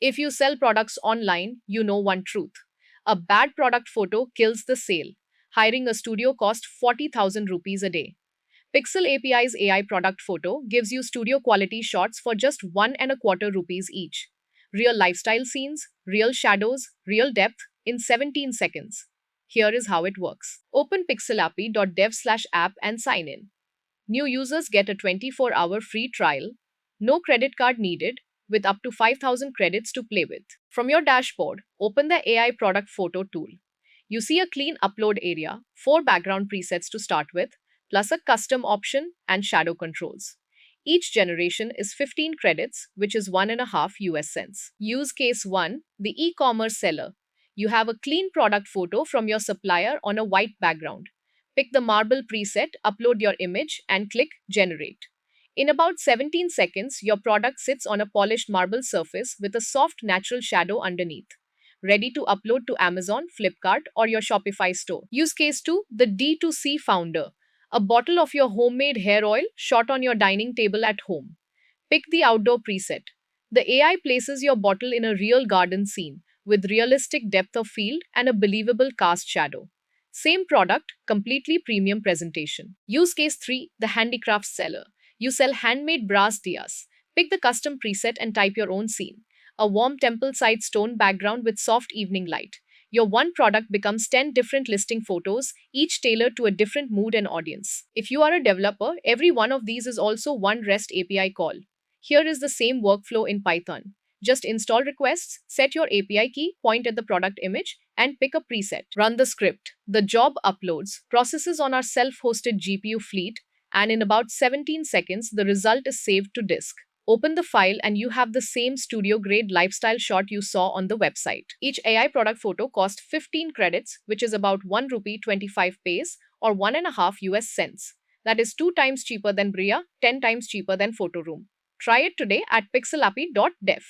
If you sell products online, you know one truth. A bad product photo kills the sale. Hiring a studio costs 40,000 rupees a day. Pixel API's AI product photo gives you studio quality shots for just one and a quarter rupees each. Real lifestyle scenes, real shadows, real depth in 17 seconds. Here is how it works. Open pixelapi.dev/app and sign in. New users get a 24-hour free trial, no credit card needed, with up to 5,000 credits to play with. From your dashboard, open the AI product photo tool. You see a clean upload area, 4 background presets to start with, plus a custom option and shadow controls. Each generation is 15 credits, which is 1.5 US cents. Use case 1, the e-commerce seller. You have a clean product photo from your supplier on a white background. Pick the marble preset, upload your image, and click Generate. In about 17 seconds, your product sits on a polished marble surface with a soft natural shadow underneath, ready to upload to Amazon, Flipkart, or your Shopify store. Use case 2, the D2C founder. A bottle of your homemade hair oil shot on your dining table at home. Pick the outdoor preset. The AI places your bottle in a real garden scene with realistic depth of field and a believable cast shadow. Same product, completely premium presentation. Use case 3, the handicraft seller. You sell handmade brass diyas. Pick the custom preset and type your own scene. A warm temple side stone background with soft evening light. Your one product becomes 10 different listing photos, each tailored to a different mood and audience. If you are a developer, every one of these is also one REST API call. Here is the same workflow in Python. Just install requests, set your API key, point at the product image, and pick a preset. Run the script. The job uploads, processes on our self-hosted GPU fleet, and in about 17 seconds, the result is saved to disk. Open the file and you have the same studio-grade lifestyle shot you saw on the website. Each AI product photo costs 15 credits, which is about 1 rupee 25 paise or 1.5 US cents. That is 2 times cheaper than Bria, 10 times cheaper than PhotoRoom. Try it today at pixelapi.dev.